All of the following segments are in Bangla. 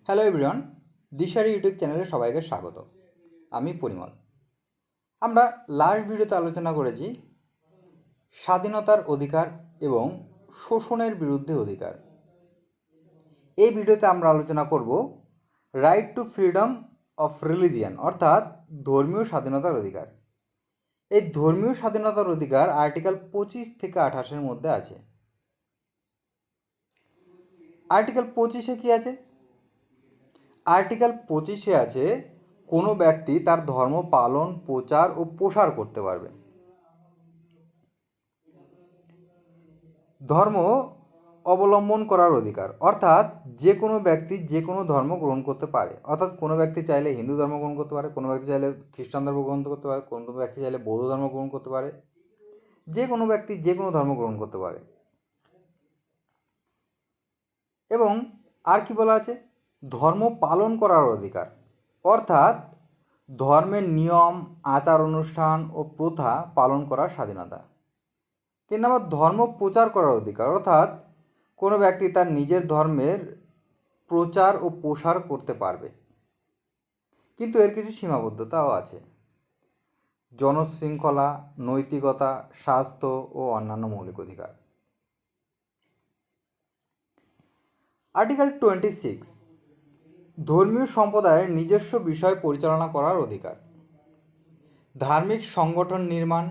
হ্যালো এভরিওয়ান, দিশারি ইউটিউব চ্যানেলে সবাইকে স্বাগত। আমি পরিমল। আমরা লাস্ট ভিডিওতে আলোচনা করেছি স্বাধীনতার অধিকার এবং শোষণের বিরুদ্ধে অধিকার। এই ভিডিওতে আমরা আলোচনা করব right two freedom of religion, অর্থাৎ ধর্মীয় স্বাধীনতার অধিকার। এই ধর্মীয় স্বাধীনতার অধিকার আর্টিকেল 25 থেকে 28-এর মধ্যে আছে। আর্টিকেল 25-এ কী আছে? আর্টিকেল 25-এ আছে কোনো ব্যক্তি তার ধর্ম পালন, প্রচার ও প্রসার করতে পারবে। ধর্ম অবলম্বন করার অধিকার, অর্থাৎ যে কোনো ব্যক্তি যে কোনো ধর্ম গ্রহণ করতে পারে। অর্থাৎ কোনো ব্যক্তি চাইলে হিন্দু ধর্ম গ্রহণ করতে পারে, কোনো ব্যক্তি চাইলে খ্রিস্টান ধর্ম গ্রহণ করতে পারে, কোনো ব্যক্তি চাইলে বৌদ্ধ ধর্ম গ্রহণ করতে পারে। যে কোনো ব্যক্তি যে কোনো ধর্ম গ্রহণ করতে পারে। এবং আর কি বলা আছে? ধর্ম পালন করার অধিকার, অর্থাৎ ধর্মের নিয়ম, আচার অনুষ্ঠান ও প্রথা পালন করার স্বাধীনতা। 3 নম্বর, ধর্ম প্রচার করার অধিকার, অর্থাৎ কোনো ব্যক্তি তার নিজের ধর্মের প্রচার ও প্রসার করতে পারবে, কিন্তু এর কিছু সীমাবদ্ধতাও আছে। জনশৃঙ্খলা, নৈতিকতা, স্বাস্থ্য ও অন্যান্য মৌলিক অধিকার। আর্টিকেল 26, ধর্মীয় সম্প্রদায়ের নিজস্ব বিষয় পরিচালনা করার অধিকার। ধার্মিক সংগঠন নির্মাণ,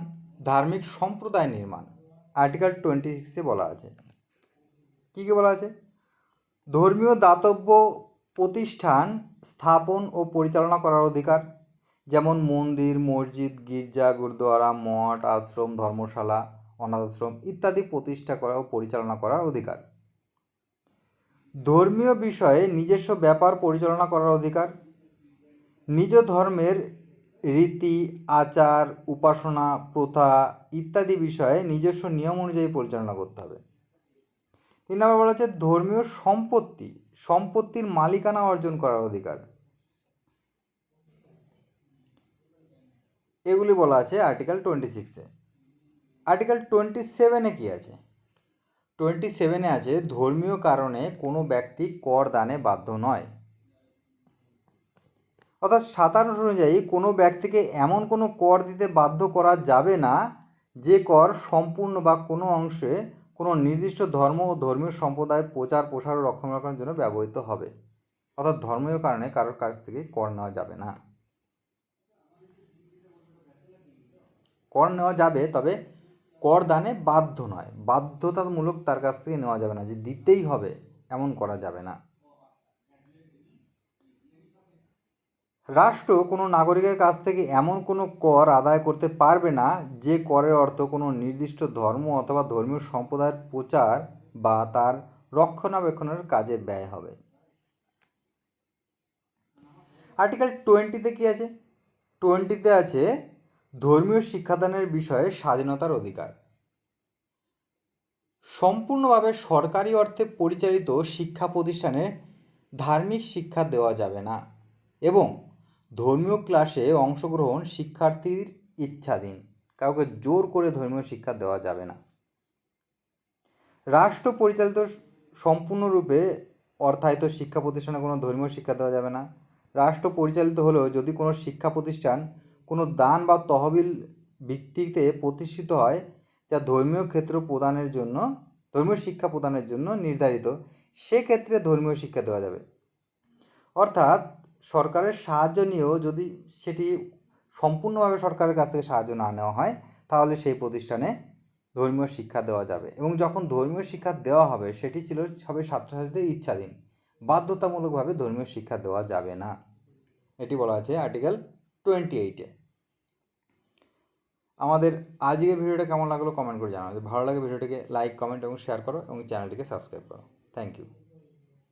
ধার্মিক সম্প্রদায় নির্মাণ আর্টিকেল 26-এ বলা আছে। কী কী বলা আছে? ধর্মীয় দাতব্য প্রতিষ্ঠান স্থাপন ও পরিচালনা করার অধিকার, যেমন মন্দির, মসজিদ, গির্জা, গুরুদ্বারা, মঠ, আশ্রম, ধর্মশালা, অনাথ আশ্রম ইত্যাদি প্রতিষ্ঠা করা ও পরিচালনা করার অধিকার। ধর্মীয় বিষয়ে নিজস্ব ব্যাপার পরিচালনা করার অধিকার। নিজ ধর্মের রীতি, আচার, উপাসনা, প্রথা ইত্যাদি বিষয়ে নিজস্ব নিয়ম অনুযায়ী পরিচালনা করতে হবে। 3 নম্বর বলা হচ্ছে ধর্মীয় সম্পত্তির মালিকানা অর্জন করার অধিকার। এগুলি বলা আছে আর্টিকেল 26-এ। আর্টিকেল 27-এ কী আছে? 27-এ আছে ধর্মীয় কারণে কোনো ব্যক্তি কর দানে বাধ্য নয়। অর্থাৎ 27 অনুযায়ী কোনো ব্যক্তিকে এমন কোনো কর দিতে বাধ্য করা যাবে না যে কর সম্পূর্ণ বা কোনো অংশে কোনো নির্দিষ্ট ধর্ম ও ধর্মীয় সম্প্রদায় প্রচার, প্রসার ও রক্ষণাবেক্ষণের জন্য ব্যবহৃত হবে। অর্থাৎ ধর্মীয় কারণে কারোর কাছ থেকে কর নেওয়া যাবে না। কর নেওয়া যাবে, তবে কর দানে বাধ্য নয়, বাধ্যতামূলক তার কাছ থেকে নেওয়া যাবে না, যে দিতেই হবে এমন করা যাবে না। রাষ্ট্র কোনো নাগরিকের কাছ থেকে এমন কোনো কর আদায় করতে পারবে না যে করের অর্থ কোনো নির্দিষ্ট ধর্ম অথবা ধর্মীয় সম্প্রদায়ের প্রচার বা তার রক্ষণাবেক্ষণের কাজে ব্যয় হবে। আর্টিকেল 20-তে কী আছে? 20-তে আছে ধর্মীয় শিক্ষাদানের বিষয়ে স্বাধীনতার অধিকার। সম্পূর্ণভাবে সরকারি অর্থে পরিচালিত শিক্ষা প্রতিষ্ঠানে ধার্মিক শিক্ষা দেওয়া যাবে না এবং ধর্মীয় ক্লাসে অংশগ্রহণ শিক্ষার্থীর ইচ্ছাধীন, কাউকে জোর করে ধর্মীয় শিক্ষা দেওয়া যাবে না। রাষ্ট্র পরিচালিত সম্পূর্ণরূপে অর্থায়িত শিক্ষা প্রতিষ্ঠানে কোনো ধর্মীয় শিক্ষা দেওয়া যাবে না। রাষ্ট্র পরিচালিত হলেও যদি কোনো শিক্ষা প্রতিষ্ঠান কোনো দান বা তহবিল ভিত্তিতে প্রতিষ্ঠিত হয় যা ধর্মীয় শিক্ষা প্রদানের জন্য নির্ধারিত, সেক্ষেত্রে ধর্মীয় শিক্ষা দেওয়া যাবে। অর্থাৎ সরকারের সাহায্য নিয়েও যদি সেটি সম্পূর্ণভাবে সরকারের কাছ থেকে সাহায্য না নেওয়া হয়, তাহলে সেই প্রতিষ্ঠানে ধর্মীয় শিক্ষা দেওয়া যাবে। এবং যখন ধর্মীয় শিক্ষা দেওয়া হবে সেটি হবে ছাত্রছাত্রীদের ইচ্ছাধীন, বাধ্যতামূলকভাবে ধর্মীয় শিক্ষা দেওয়া যাবে না। এটি বলা আছে আর্টিকেল 28-এ। আমাদের আজকের ভিডিওটা কেমন লাগলো কমেন্ট করে জানাও। যদি ভালো লাগে ভিডিওটিকে লাইক, কমেন্ট এবং শেয়ার করো এবং চ্যানেলটিকে সাবস্ক্রাইব করো। Thank you.